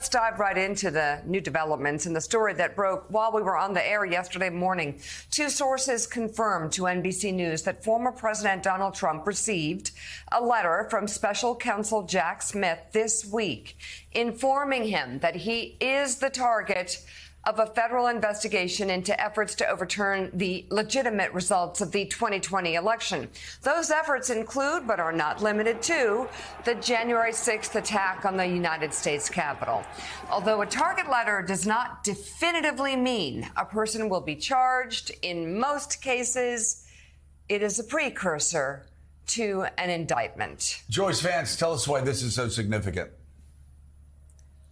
Let's dive right into the new developments in the story that broke while we were on the air yesterday morning. Two sources confirmed to NBC News that former President Donald Trump received a letter from special counsel Jack Smith this week, informing him that he is the target of a federal investigation into efforts to overturn the legitimate results of the 2020 election. Those efforts include, but are not limited to, the January 6th attack on the United States Capitol. Although a target letter does not definitively mean a person will be charged, in most cases, it is a precursor to an indictment. Joyce Vance, tell us why this is so significant.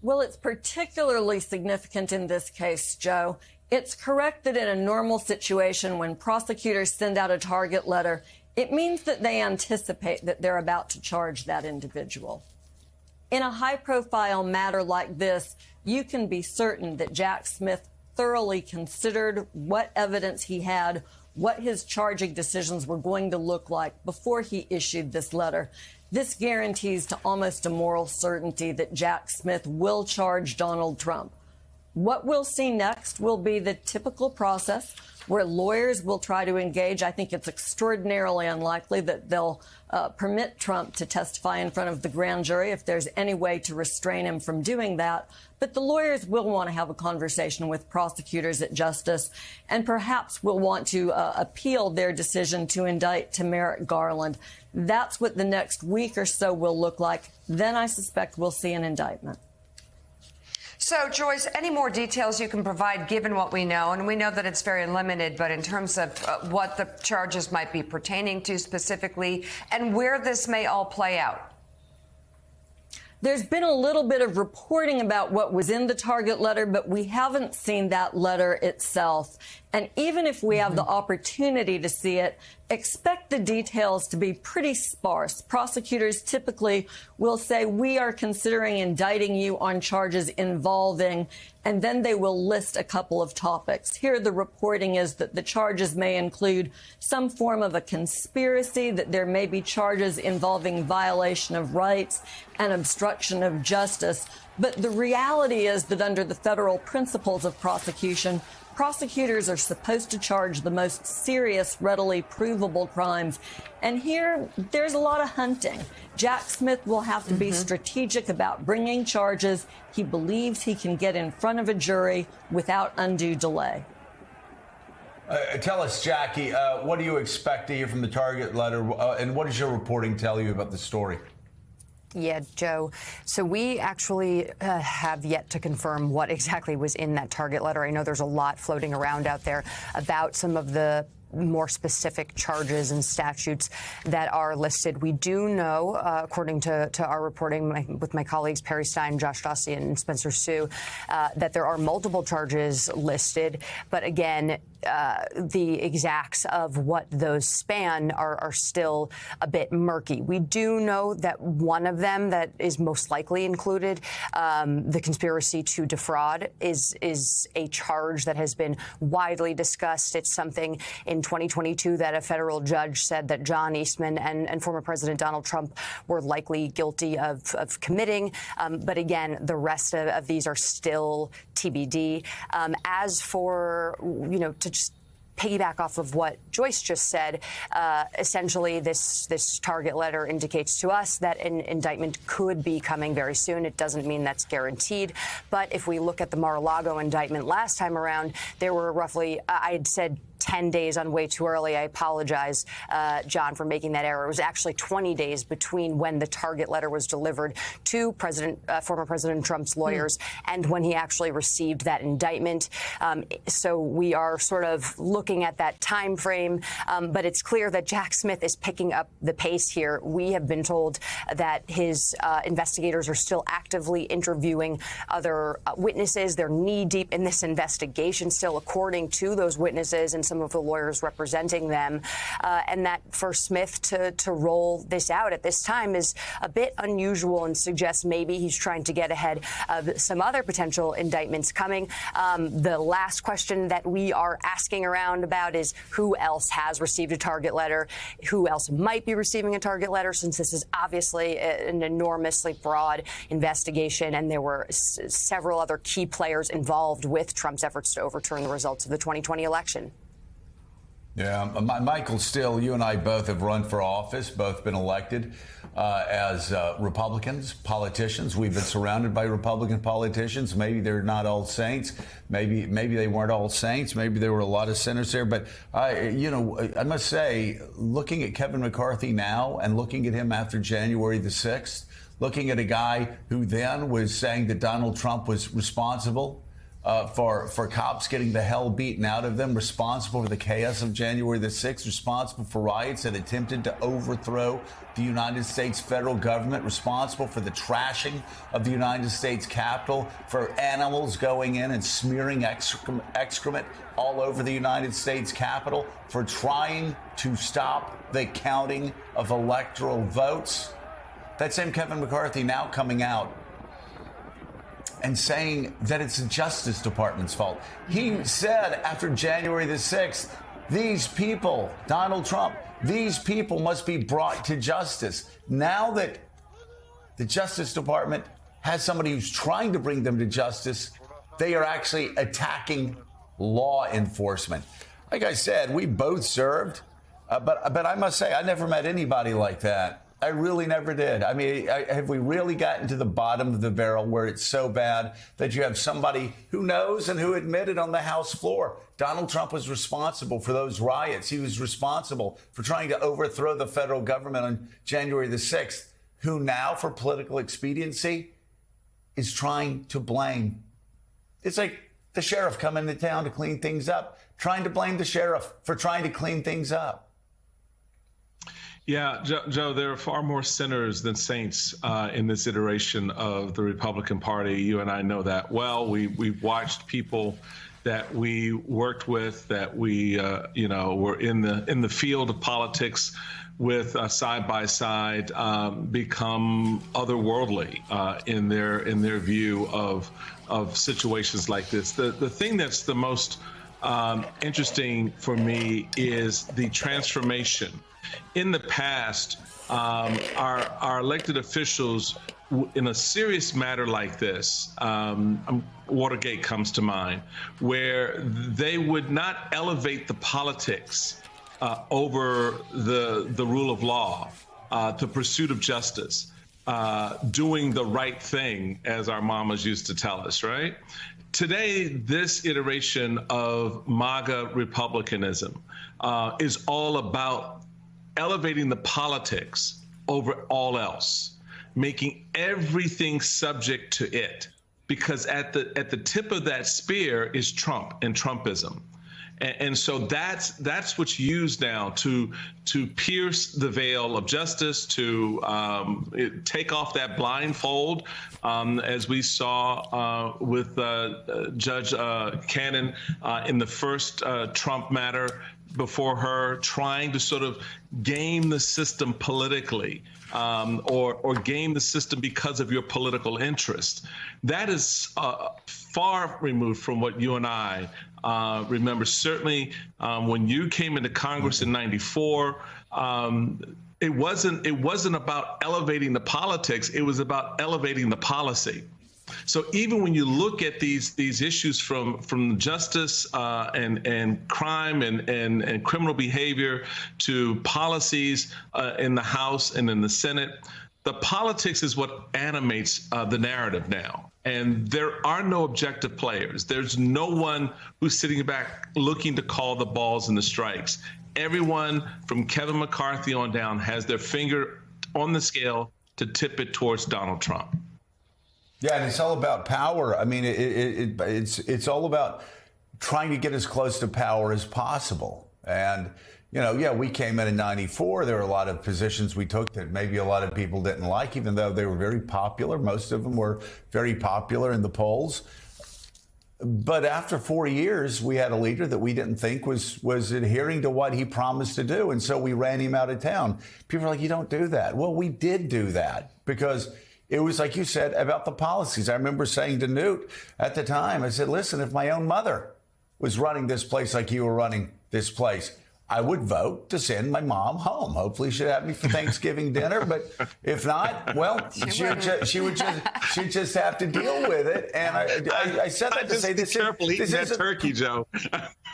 Well, it's particularly significant in this case, Joe. It's correct that in a normal situation, when prosecutors send out a target letter, it means that they anticipate that they're about to charge that individual. In a high-profile matter like this, you can be certain that Jack Smith thoroughly considered what evidence he had, what his charging decisions were going to look like before he issued this letter. This guarantees to almost a moral certainty that Jack Smith will charge Donald Trump. What we'll see next will be the typical process where lawyers will try to engage. I think it's extraordinarily unlikely that they'll permit Trump to testify in front of the grand jury if there's any way to restrain him from doing that. But the lawyers will want to have a conversation with prosecutors at Justice and perhaps will want to appeal their decision to indict to Merrick Garland. That's what the next week or so will look like. Then I suspect we'll see an indictment. So, Joyce, any more details you can provide given what we know? And we know that it's very limited, but in terms of what the charges might be pertaining to specifically and where this may all play out. There's been a little bit of reporting about what was in the target letter, but we haven't seen that letter itself. And even if we have the opportunity to see it, expect the details to be pretty sparse. Prosecutors typically will say, we are considering indicting you on charges involving, and then they will list a couple of topics. Here, the reporting is that the charges may include some form of a conspiracy, that there may be charges involving violation of rights and obstruction of justice. But the reality is that under the federal principles of prosecution, prosecutors are supposed to charge the most serious, readily provable crimes. And here, there's a lot of hunting. Jack Smith will have to be strategic about bringing charges he believes he can get in front of a jury without undue delay. Tell us, Jackie, what do you expect to hear from the target letter, and what does your reporting tell you about the story? Yeah, Joe. So we actually have yet to confirm what exactly was in that target letter. I know there's a lot floating around out there about some of the more specific charges and statutes that are listed. We do know, according to our reporting with my colleagues Perry Stein, Josh Dawsey, and Spencer Sue, that there are multiple charges listed. But again, the exacts of what those span are still a bit murky. We do know that one of them that is most likely included, the conspiracy to defraud, is a charge that has been widely discussed. It's something in 2022 that a federal judge said that John Eastman and former President Donald Trump were likely guilty of committing. But again, the rest of these are still TBD. As for, to just piggyback off of what Joyce just said, essentially this target letter indicates to us that an indictment could be coming very soon. It doesn't mean that's guaranteed. But if we look at the Mar-a-Lago indictment last time around, there were roughly, I had said 10 days on way too early. I apologize, John, for making that error. It was actually 20 days between when the target letter was delivered to former President Trump's lawyers and when he actually received that indictment. So we are sort of looking at that time frame, but it's clear that Jack Smith is picking up the pace here. We have been told that his investigators are still actively interviewing other witnesses. They're knee deep in this investigation still, according to those witnesses. And some of the lawyers representing them, and that for Smith to roll this out at this time is a bit unusual and suggests maybe he's trying to get ahead of some other potential indictments coming. The last question that we are asking around about is who else has received a target letter, who else might be receiving a target letter, since this is obviously an enormously broad investigation and there were several other key players involved with Trump's efforts to overturn the results of the 2020 election. Yeah, Michael Steele, you and I both have run for office, both been elected as Republicans, politicians. We've been surrounded by Republican politicians. Maybe they're not all saints. Maybe they weren't all saints. Maybe there were a lot of sinners there. But I must say, looking at Kevin McCarthy now and looking at him after January the 6th, looking at a guy who then was saying that Donald Trump was responsible for cops getting the hell beaten out of them, responsible for the chaos of January the 6th, responsible for riots that attempted to overthrow the United States federal government, responsible for the trashing of the United States Capitol, for animals going in and smearing excrement all over the United States Capitol, for trying to stop the counting of electoral votes. That same Kevin McCarthy now coming out and saying that it's the Justice Department's fault. He said after January the 6th, these people, Donald Trump, these people must be brought to justice. Now that the Justice Department has somebody who's trying to bring them to justice, they are actually attacking law enforcement. Like I said, we both served, but I must say, I never met anybody like that. I really never did. I mean, have we really gotten to the bottom of the barrel where it's so bad that you have somebody who knows and who admitted on the House floor Donald Trump was responsible for those riots? He was responsible for trying to overthrow the federal government on January the 6th, who now, for political expediency, is trying to blame. It's like the sheriff coming to town to clean things up, trying to blame the sheriff for trying to clean things up. Yeah, Joe, there are far more sinners than saints in this iteration of the Republican Party. You and I know that well. We've watched people that we worked with, that we, were in the field of politics with side by side, become otherworldly in their view of situations like this. The thing that's the most interesting for me is the transformation. In the past, our elected officials, in a serious matter like this, Watergate comes to mind, where they would not elevate the politics over the rule of law, the pursuit of justice, doing the right thing, as our mamas used to tell us, right? Today, this iteration of MAGA republicanism is all about elevating the politics over all else, making everything subject to it, because at the tip of that spear is Trump and Trumpism. And so that's what's used now to pierce the veil of justice, to take off that blindfold, as we saw with Judge Cannon in the first Trump matter, before her, trying to sort of game the system politically, or game the system because of your political interest. That is far removed from what you and I remember. Certainly, when you came into Congress in '94, it wasn't about elevating the politics. It was about elevating the policy. So even when you look at these issues from justice and crime and criminal behavior to policies in the House and in the Senate, the politics is what animates the narrative now. And there are no objective players. There's no one who's sitting back looking to call the balls and the strikes. Everyone from Kevin McCarthy on down has their finger on the scale to tip it towards Donald Trump. Yeah, and it's all about power. I mean, it's all about trying to get as close to power as possible. And, we came in '94. There were a lot of positions we took that maybe a lot of people didn't like, even though they were very popular. Most of them were very popular in the polls. But after 4 years, we had a leader that we didn't think was adhering to what he promised to do. And so we ran him out of town. People are like, you don't do that. Well, we did do that because it was, like you said, about the policies. I remember saying to Newt at the time, I said, listen, if my own mother was running this place like you were running this place, I would vote to send my mom home. Hopefully she'd have me for Thanksgiving dinner. But if not, well, she'd just have to deal with it. And I said that to say this. Careful eating that turkey, Joe.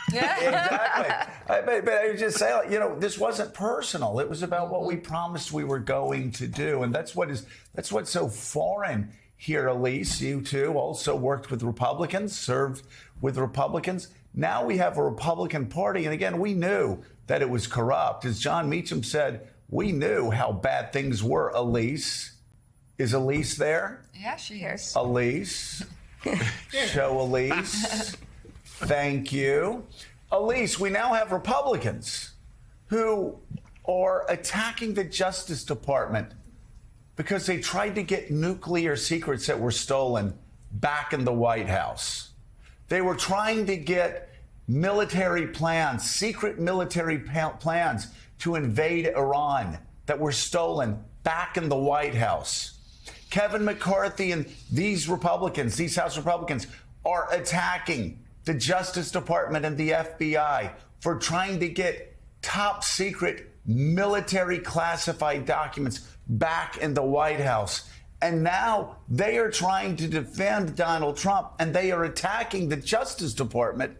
Exactly. But I would just say, this wasn't personal. It was about what we promised we were going to do. And that's what's so foreign here, Elise. You too also worked with Republicans, served with Republicans. Now we have a Republican Party, and again, we knew that it was corrupt. As John Meacham said, we knew how bad things were. Elise. Is Elise there? Yeah, she is. Elise. Show Elise. Thank you. Elise, we now have Republicans who are attacking the Justice Department because they tried to get nuclear secrets that were stolen back in the White House. They were trying to get military plans, secret military plans to invade Iran that were stolen back in the White House. Kevin McCarthy and these Republicans, these House Republicans, are attacking the Justice Department and the FBI for trying to get top secret military classified documents back in the White House. And now they are trying to defend Donald Trump, and they are attacking the Justice Department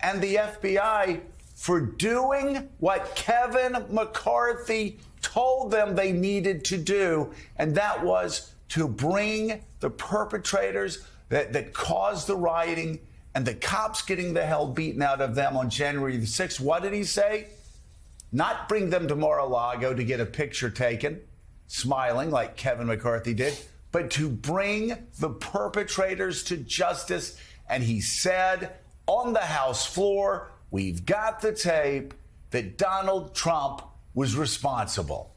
and the FBI for doing what Kevin McCarthy told them they needed to do, and that was to bring the perpetrators that caused the rioting and the cops getting the hell beaten out of them on January the 6th. What did he say? Not bring them to Mar-a-Lago to get a picture taken, smiling like Kevin McCarthy did, but to bring the perpetrators to justice. And he said on the House floor, we've got the tape, that Donald Trump was responsible.